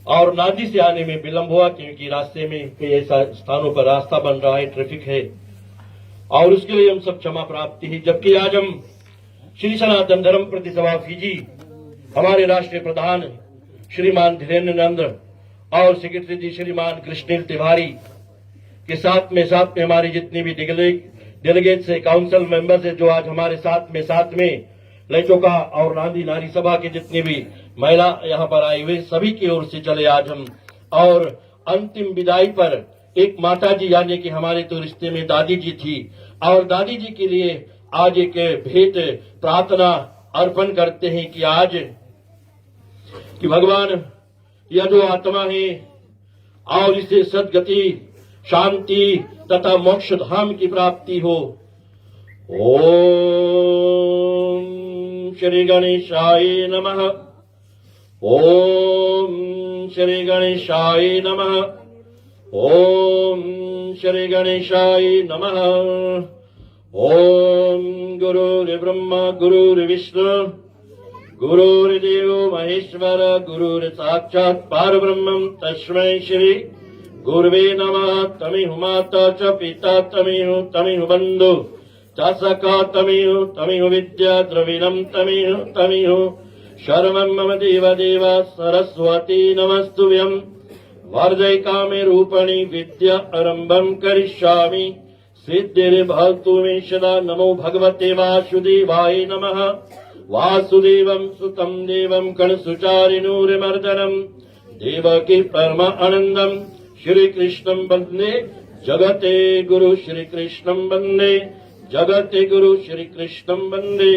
और नांदी से आने में विलंब हुआ क्योंकि रास्ते में कई ऐसा स्थानों पर रास्ता बन रहा है, ट्रैफिक है, और उसके लिए हम सब क्षमा प्राप्ति है। जबकि आज हम श्री सनातन धर्म प्रति सभा फीजी हमारे राष्ट्रीय प्रधान श्रीमान धीरेन्द्र नंद और सेक्रेटरी जी श्रीमान कृष्णेल तिवारी के साथ में हमारे जितने भी डेलीगेट्स है, काउंसिल मेंबर्स है, जो आज हमारे साथ में लैचोका और नांदी नारी सभा के जितने भी महिला यहाँ पर आए हुए सभी की ओर से चले आज हम। और अंतिम विदाई पर एक माता जी यानी कि हमारे तो रिश्ते में दादी जी थी, और दादी जी के लिए आज एक भेंट प्रार्थना अर्पण करते हैं कि आज कि भगवान यह जो आत्मा है और इसे सदगति, शांति तथा मोक्ष धाम की प्राप्ति हो। ओम श्री गणेशाय नमः। ओम श्री गणेशाय नमः। ओम श्री गणेशाय नमः। ओम गुरुर्ब्रह्मा गुरुर्विष्णु गुरुर्देवो महेश्वर गुरुर्साक्षात् परब्रह्मं तस्मै श्री गुरुवे नमः। तमिहु माता च पिता तमिहु बन्धु च सखा तमिहु विद्या द्रविणं तमिहु शर्वं मम देव सरस्वती नमस्तुभ्यं। वर्धय कामे रूपणि विद्या आरम्भं करिष्यामि सिद्धिर्भवतु मे सदा। नमो भगवते वासुदेवाय नमः। वासुदेवं सुतं देवं कणसुचारिणूर्मर्दनं देवकी परमानन्दं श्रीकृष्णं वन्दे जगते गुरु श्रीकृष्णं वन्दे जगते गुरु श्रीकृष्णं वन्दे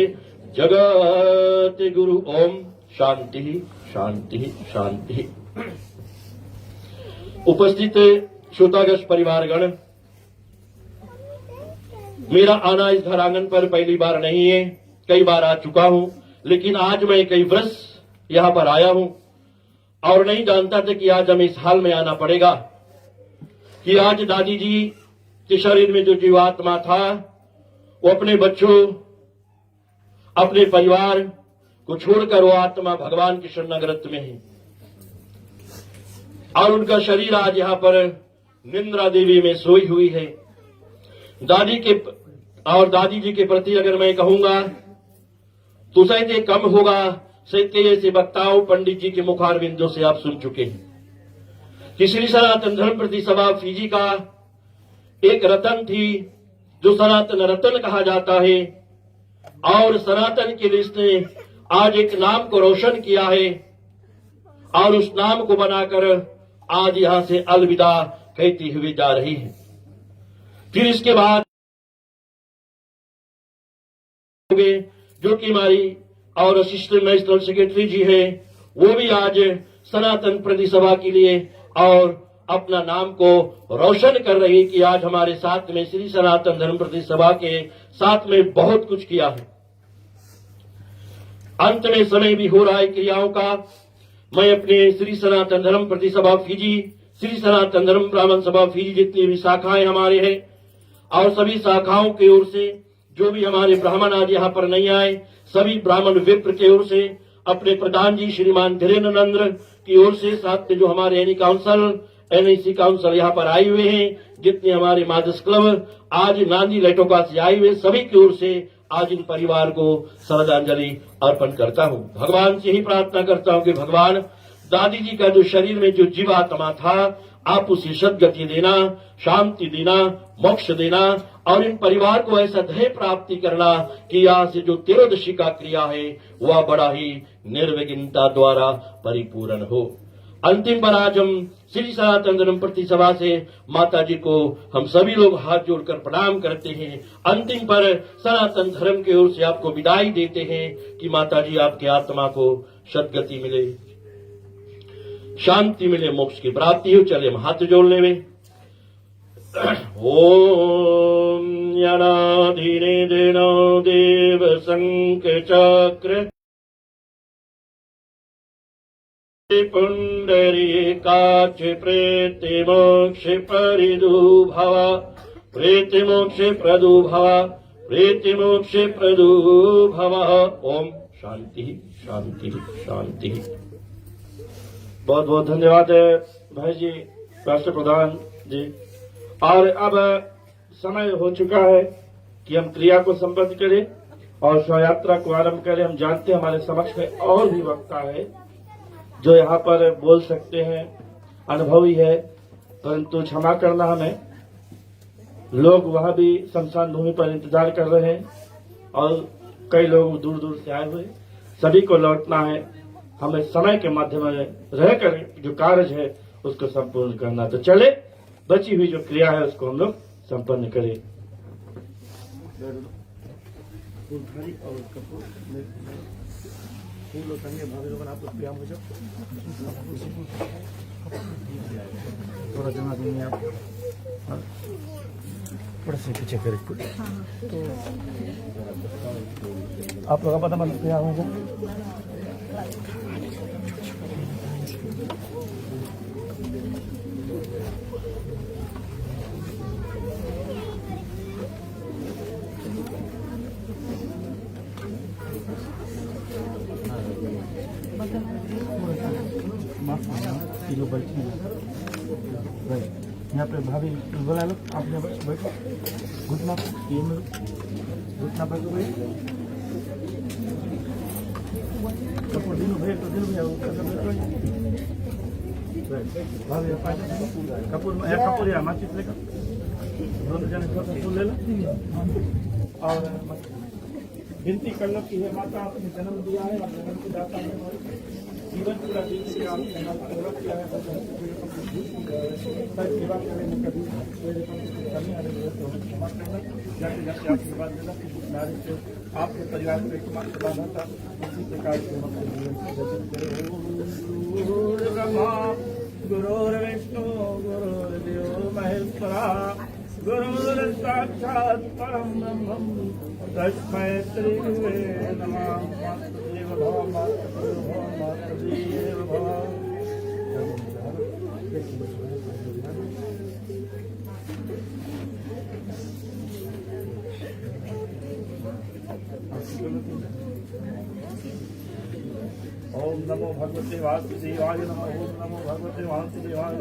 जगते गुरु। ओम शांति शांति शांति। उपस्थित श्रोतागण परिवारगण, मेरा आना इस घर आंगन पर पहली बार नहीं है, कई बार आ चुका हूं, लेकिन आज मैं कई वर्ष यहां पर आया हूं और नहीं जानता था कि आज हमें इस हाल में आना पड़ेगा कि आज दादी जी के शरीर में जो जीवात्मा था वो अपने बच्चों, अपने परिवार को छोड़कर वो आत्मा भगवान के शरणागत में है और उनका शरीर आज यहाँ पर निंद्रा देवी में सोई हुई है। दादी जी के प्रति अगर मैं कहूंगा तो शायद ये कम होगा, शायद ऐसे वक्ताओं पंडित जी के मुखारविंदों से आप सुन चुके हैं कि श्री सनातन धर्म प्रति सभा फीजी का एक रतन थी जो सनातन रतन कहा जाता है और सनातन के लिए इसने आज एक नाम को रोशन किया है और उस नाम को बनाकर आज यहां से अलविदा कहती हुई जा रही है। फिर इसके बाद जो कि हमारी और असिस्टेंट नेशनल सेक्रेटरी जी है, वो भी आज सनातन प्रति सभा के लिए और अपना नाम को रोशन कर रही है कि आज हमारे साथ में श्री सनातन धर्म प्रति सभा के साथ में बहुत कुछ किया है। अंत में समय भी हो रहा है क्रियाओं का। मैं अपने श्री सनातन धर्म प्रति सभा फीजी, श्री सनातन धर्म ब्राह्मण सभा फीजी जितनी भी शाखाएं हमारे हैं और सभी शाखाओं की ओर से जो भी हमारे ब्राह्मण आज यहाँ पर नहीं आए, सभी ब्राह्मण विप्र की ओर से, अपने प्रधान जी श्रीमान धीरेन्द्र नंद्र की ओर से, साथ में जो हमारे एनईसी काउंसिल यहाँ पर आए हुए हैं, जितने हमारे मादस क्लब आज नांदी लेटोका से आए हुए, सभी की ओर से आज इन परिवार को श्रद्धांजलि अर्पण करता हूँ। भगवान से ही प्रार्थना करता हूँ कि भगवान दादी जी का जो शरीर में जो जीवात्मा था, आप उसे सद्गति देना, शांति देना, मोक्ष देना और इन परिवार को ऐसा ध्येय प्राप्ति करना कि यहाँ से जो तिरोदशी का क्रिया है वह बड़ा ही निर्विघ्नता द्वारा परिपूर्ण हो। अंतिम बार आज हम श्री सनातन धर्म प्रति सभा से माता जी को हम सभी लोग हाथ जोड़कर प्रणाम करते हैं। अंतिम पर सनातन धर्म की ओर से आपको विदाई देते हैं कि माता जी आपकी आत्मा को सद्गति मिले, शांति मिले, मोक्ष की प्राप्ति हो। चले हम हाथ जोड़ने में। ओम यनाधीने देनो देव शंख चक्र पुंडरीकाक्ष प्रेति मोक्ष परिदुभव, प्रेति मोक्ष प्रदुभव, प्रेति मोक्ष प्रदुभव। ओम शांति शांति शांति। बहुत बहुत धन्यवाद है भाई जी, राष्ट्र प्रधान जी। और अब समय हो चुका है कि हम क्रिया को संपन्न करें और शव यात्रा को आरंभ करें। हम जानते हैं हमारे समक्ष में और भी वक्ता है जो यहाँ पर बोल सकते हैं, अनुभवी है, परंतु क्षमा करना हमें, लोग वहां भी शमशान भूमि पर इंतजार कर रहे हैं और कई लोग दूर दूर से आए हुए, सभी को लौटना है। हमें समय के माध्यम में रहकर जो कार्य है उसको संपूर्ण करना। तो चले, बची हुई जो क्रिया है उसको हम लोग संपन्न करें। थोड़ा जमा देंगे आप, थोड़ा से पीछे करें तो आप लोग का पता मतलब क्या होगा। किलो बैठे यहाँ पे भाभी बुला लो, आप यहाँ बैठो, घुटना ये में घुटना पर कपूर दिनों भेज तो दिल में भाभी कपूर कपूर या माचिस लेकर दोनों जने थोड़ा सा फूल ले लो और विनती कर लो कि हे माता, आपने जन्म दिया है, आप जन्म की दाता है, जीवन पूरा दिन से आपने सेवा किया है, सेवा करने में कभी मेरे कमी आ रही है तो क्षमा करना। जाते जाते आशीर्वाद देना कि नारी से आपके परिवार को एक मात्र बाधा था, इसी प्रकार से हम अपने जीवन को व्यतीत करें। गुरुर्ब्रह्मा गुरुर्विष्णु गुरुर्देवो महेश्वरा, गुरुर्साक्षात् परं ब्रह्म तस्मै श्री गुरवे नमः। मातृदेव भव मातृदेव भव मातृदेव भव। नमो भगवते वासुदेवाय नमः। ओम नमो भगवते वासुदेवाय।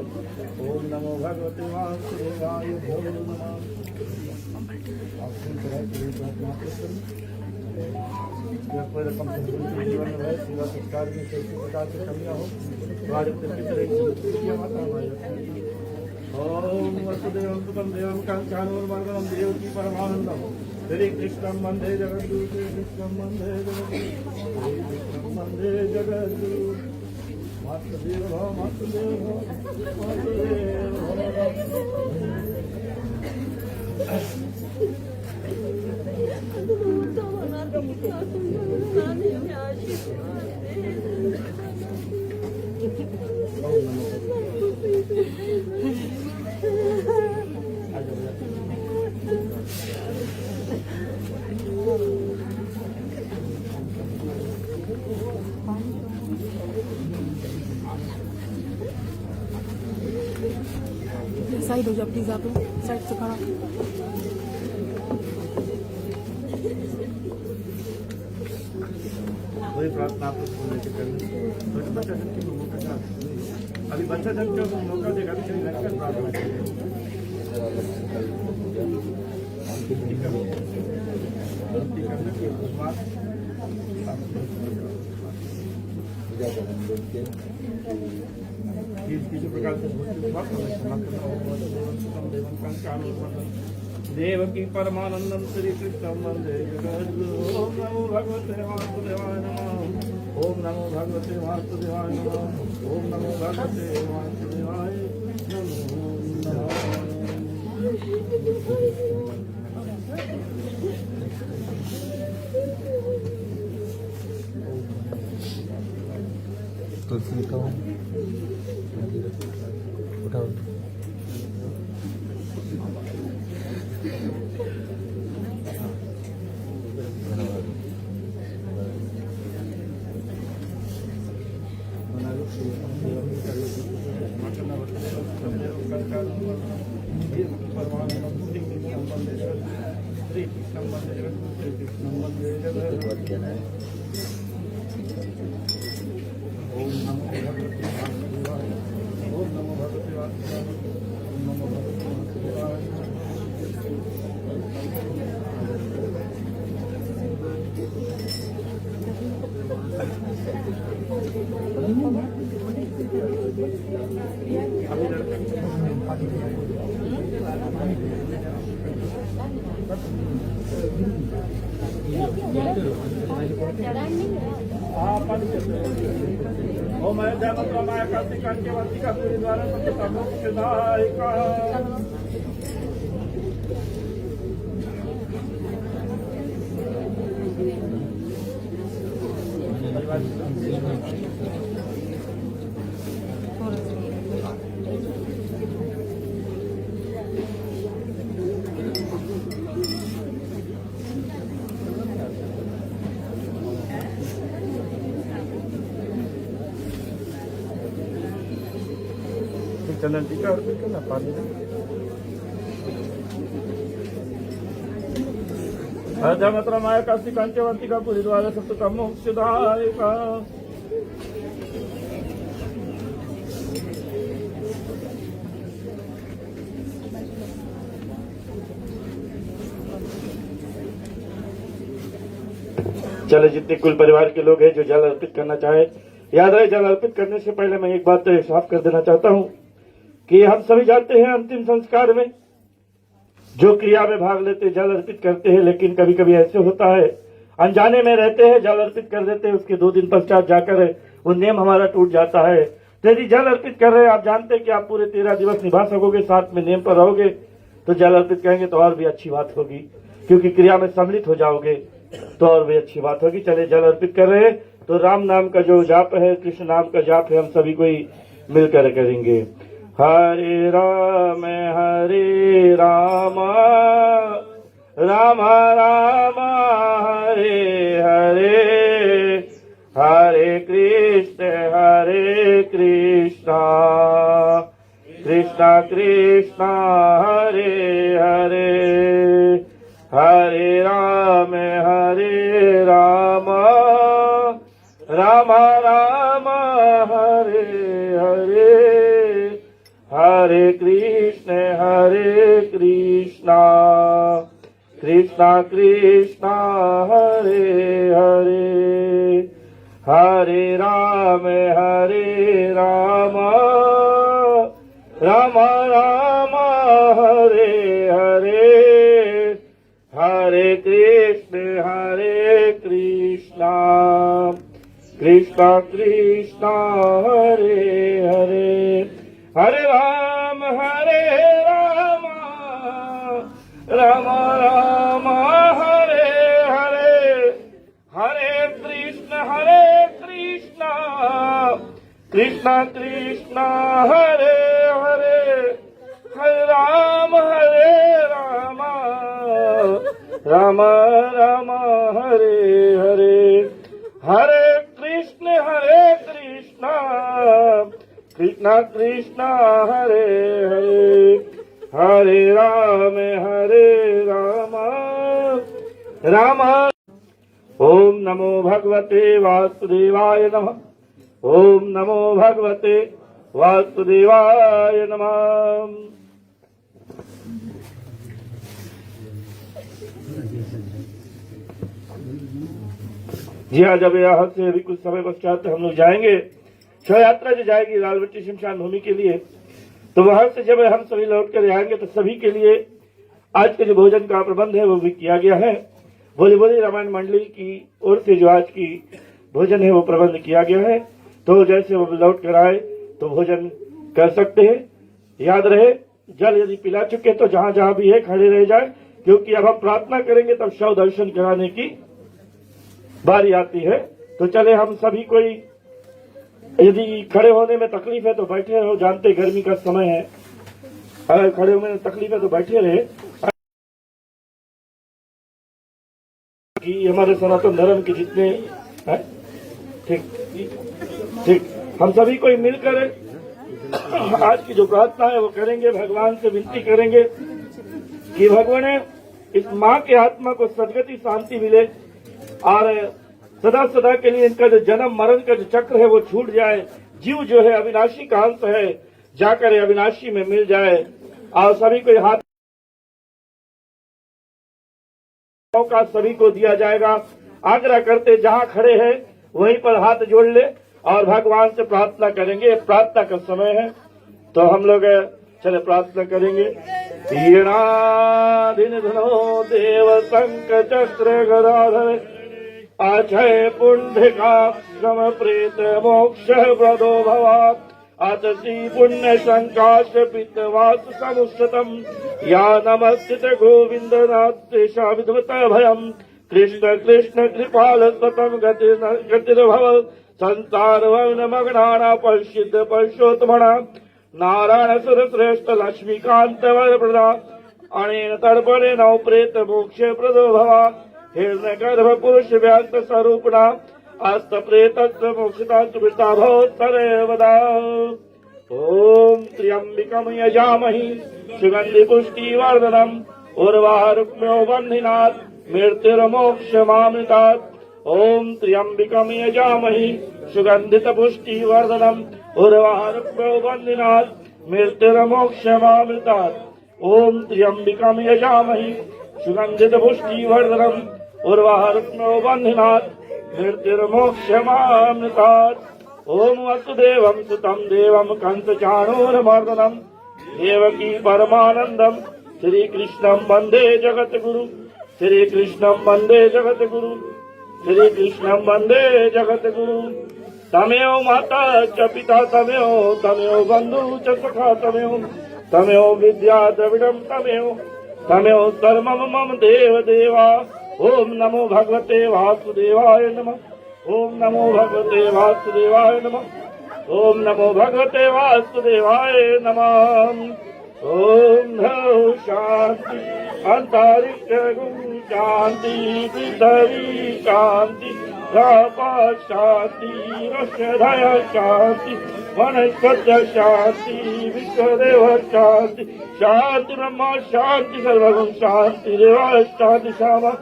ओम नमो भगवते वासुदेवाय नमः। कोई रकम जीवन में रहे, सेवा सत्कार में किसी प्रकार की कमियां हो तो आज अपने पितरे की माता ओम वसुदेवं सुतं देवं कांचानुर्मर्गणं देवकी परमानंदं श्री कृष्णं वंदे जगद्गुरु। श्री कृष्णं वंदे जगद्गुरु। श्री कृष्णं वंदे जगद्गुरु। मातृदेव भव, मातृदेव भव, मातृदेव साइड हो जाओ प्लीज, आप साइड से खड़ा। वही प्रार्थना आप लोग लेके करनी। तो बच्चा जन के मौका था, अभी बच्चा जन को मौका देगा, अभी चलिए लगकर प्रार्थना करेंगे। किसी प्रकार से देवकी परमानंदं श्री कृष्णं वंदे जगद्गुरु। ओम नमो भगवते वासुदेवाय नमः। ओम नमो भगवते वासुदेवाय नमः। ओम नमो भगवते वासुदेवाय नमः। तुलसी उठाओ, उठाओ। ओम अयोध्या मंत्र माया कार्तिका के वार्तिका पूरी द्वारा संत मोक्षदायिका। चंदन टीका अर्पित करना पानी में। अयोध्या मात्रा माया काशी कांचवंतिका पूरी द्वारा सप्त मोक्षदायिका। चले जितने कुल परिवार के लोग हैं जो जल अर्पित करना चाहे, याद रहे जल अर्पित करने से पहले मैं एक बात साफ कर देना चाहता हूं कि हम सभी जानते हैं अंतिम संस्कार में जो क्रिया में भाग लेते जल अर्पित करते हैं, लेकिन कभी कभी ऐसे होता है अनजाने में रहते हैं, जल अर्पित कर देते हैं, उसके 2 दिन पश्चात जाकर वो नियम हमारा टूट जाता है। तो यदि जल अर्पित कर रहे हैं, आप जानते हैं कि आप पूरे 13 दिवस निभा सकोगे, साथ में नियम पर रहोगे, तो जल अर्पित करेंगे तो और भी अच्छी बात होगी, क्योंकि क्रिया में सम्मिलित हो जाओगे तो और भी अच्छी बात होगी। चले जल अर्पित कर रहे हैं तो राम नाम का जो जाप है, कृष्ण नाम का जाप है, हम सभी को ही मिलकर करेंगे। हरे राम राम राम हरे हरे, हरे कृष्ण कृष्ण कृष्ण हरे हरे, हरे राम राम राम हरे हरे हरे कृष्ण कृष्ण कृष्ण हरे हरे हरे राम राम राम हरे हरे हरे कृष्ण कृष्ण कृष्ण हरे हरे हरे राम राम राम हरे हरे हरे कृष्ण कृष्ण कृष्ण हरे हरे हरे राम राम राम हरे हरे हरे कृष्ण कृष्ण कृष्ण हरे हरे हरे राम राम ओम नमो भगवते वासुदेवाय नमः ओम नमो भगवते वासुदेवाय नमः। जी हाँ, जब यहाँ से अभी कुछ समय पश्चात हम लोग जाएंगे, शव यात्रा जो जाएगी लालबट्टी शमशान भूमि के लिए, तो वहां से जब हम सभी लौट कर आएंगे तो सभी के लिए आज के जो भोजन का प्रबंध है वो भी किया गया है। भोले भोले रामायण मंडली की ओर से जो आज की भोजन है वो प्रबंध किया गया है। तो जैसे वो लौट कर आए तो भोजन कर सकते हैं। याद रहे, जल यदि पिला चुके तो जहां जहां भी है खड़े रह जाए, क्योंकि अब हम प्रार्थना करेंगे तब शव दर्शन कराने की बारी आती है। तो चले हम सभी कोई, यदि खड़े होने में तकलीफ है तो बैठे रहो, जानते गर्मी का समय है, अगर खड़े होने में तकलीफ है तो बैठे रहे। कि हमारे सनातन धर्म के जितने हैं, ठीक हम सभी कोई मिलकर आज की जो प्रार्थना है वो करेंगे। भगवान से विनती करेंगे कि भगवान इस माँ के आत्मा को सदगति शांति मिले और सदा सदा के लिए इनका जो जन्म मरण का जो चक्र है वो छूट जाए। जीव जो है अविनाशी का अंश है, जाकर अविनाशी में मिल जाए। और सभी को हाथ का सभी को दिया जाएगा। आग्रह करते जहां खड़े हैं वहीं पर हाथ जोड़ ले और भगवान से प्रार्थना करेंगे। प्रार्थना का समय है तो हम लोग चले प्रार्थना करेंगे। वीणाधीन धनो देव शंख चक्र गदाधर अक्षय पुंडिका श्रम प्रेत मोक्ष प्रदो भवा आतसी पुण्य संकाश पितवास समुष्टतम या नमस्कृत गोविंद नाथेशा विद्वत भयम कृष्ण कृष्ण कृपाल सतम गतिर्भव संसार वर्ण मग्नाना पश्चिद पश्योत्मणा नारायण सुर श्रेष्ठ लक्ष्मीकांत वर प्रदा अनेन तर्पणे नौ प्रेत मोक्ष प्रदो भवा हिरण्य गर्भ पुरुष व्याक्त स्वरूपणा अस्त प्रेत मोक्षता सुविता भव सर्वदा। ओम त्र्यंबिकम यजामहि सुगंधि पुष्टि वर्धनम उर्वारुक्म्यो बन्धिनात् मृत्युर्मोक्षमामृतात्। ओम त्र्यंबिकम यजामहि सुगंधित पुष्टि वर्धनम उर्वारुक्म्यो बन्धिनात् मृत्युर्मोक्षमामृतात्। ओम त्र्यंबिकम यजामहि सुगंधित पुष्टि वर्धनम उर्वारुक्म्यो बन्धिनात् मृत्युर्मोक्षमामृतात्। ओम वसुदेवं सुतं देवं कंसचाणूरमर्दनम देवकी परमानंदम श्री कृष्णं वंदे जगद्गुरु श्री कृष्णं वंदे जगद्गुरु श्री कृष्णं वंदे जगद्गुरु। तमेव माता च पिता तमेव बंधु च सखा तमेव विद्या द्रविडम तमेव सर्वम मम देव देवा। ओम नमो भगवते वासुदेवाय नमः। ओम नमो भगवते वासुदेवाय नमः। ओम नमो भगवते वासुदेवाय नमः। ओम धौ शांति अंतरिक्ष शांति पृथ्वी शांति शांति रक्षधय शांति वनस्पत्य शांति विश्वदेव शांति शांति ब्रह्म शांति सर्वगुण शांति देवा शांति श्यामा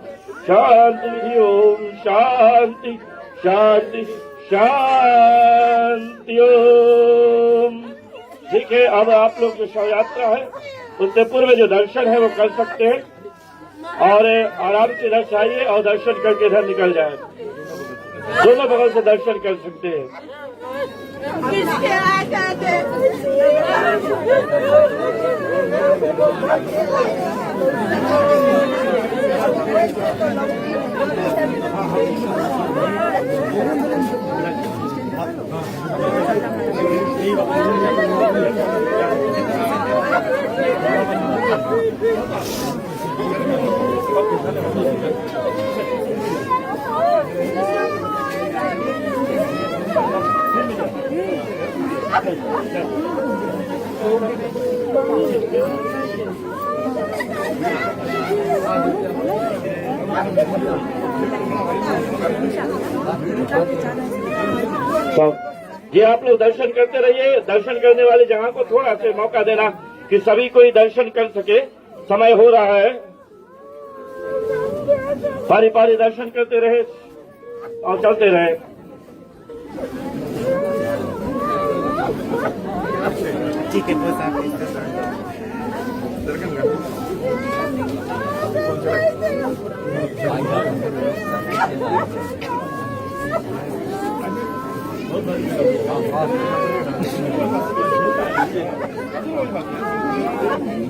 शांति। ओम शांति शांति शांति। ठीक है, अब आप लोग जो शव यात्रा है उससे पूर्व जो दर्शन है वो कर सकते हैं और आराम से इधर से आइए और दर्शन करके इधर निकल जाए। दोनों बगल से दर्शन कर सकते हैं। तो ये आप लोग दर्शन करते रहिए। दर्शन करने वाली जगह को थोड़ा सा मौका देना कि सभी कोई दर्शन कर सके। समय हो रहा है, पारी पारी दर्शन करते रहे और चलते रहे। ठीक है, बस आप दर्शन कर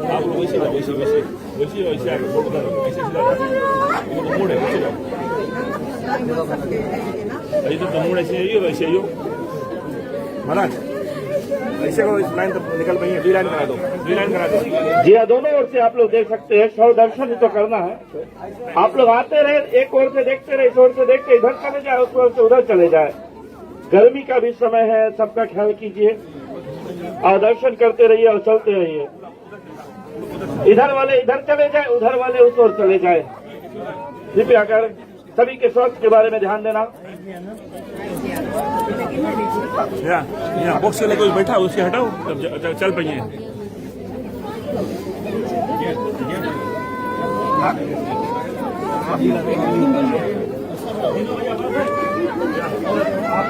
आप वैसे आगे फोटो डालो, ऐसे सीधा ये तो मोड़ है, वैसे जाओ। ये तो मोड़ ऐसे ही वैसे ही महाराज ऐसे को इस लाइन तक निकल पाइए। 2 लाइन करा दो, 2 लाइन करा दो। जी हाँ, दोनों ओर से आप लोग देख सकते हैं। शव दर्शन ही तो करना है। आप लोग आते रहे, एक ओर से देखते रहे, इस ओर से देखते इधर चले जाए, उस ओर से उधर चले जाए। गर्मी का भी समय है, सबका ख्याल कीजिए और दर्शन करते रहिए और चलते रहिए। इधर वाले इधर चले जाए, उधर वाले उस ओर चले जाए। कृपया कर सभी के स्वास्थ्य के बारे में ध्यान देना। यहाँ बॉक्स के लिए कोई बैठा उससे हटाओ, तब चल पाइए।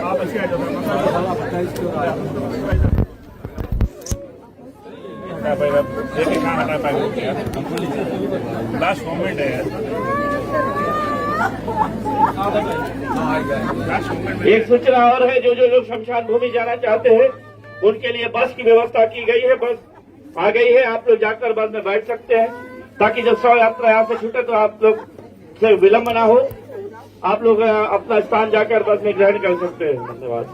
आप ऐसे आ जाओ। लास्ट मोमेंट है एक सूचना और है, जो लोग शमशान भूमि जाना चाहते हैं उनके लिए बस की व्यवस्था की गई है। बस आ गई है, आप लोग जाकर बस में बैठ सकते हैं ताकि जब शव यात्रा यहाँ से छूटे तो आप लोग से विलंब ना हो। आप लोग अपना स्थान जाकर बस में ग्रहण कर सकते हैं। धन्यवाद।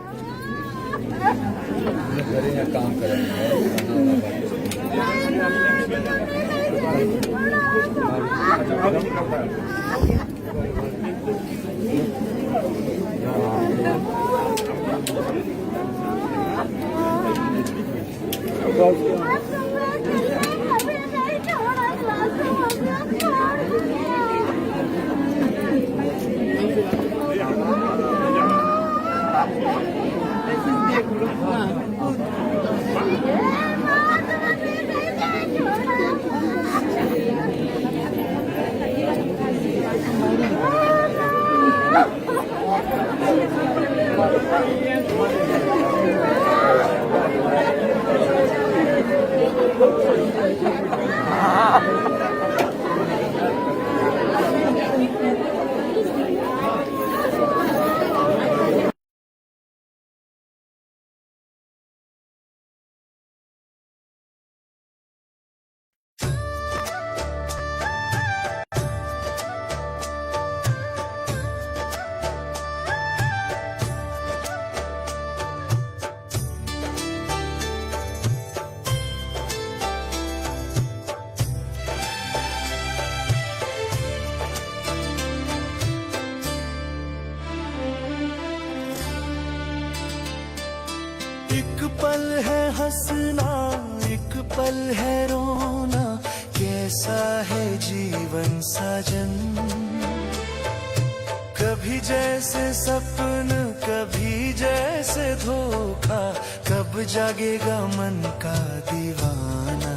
एक पल है हंसना, एक पल है रोना, कैसा है जीवन साजन। कभी जैसे सपन, कभी जैसे धोखा, कब जागेगा मन का दीवाना।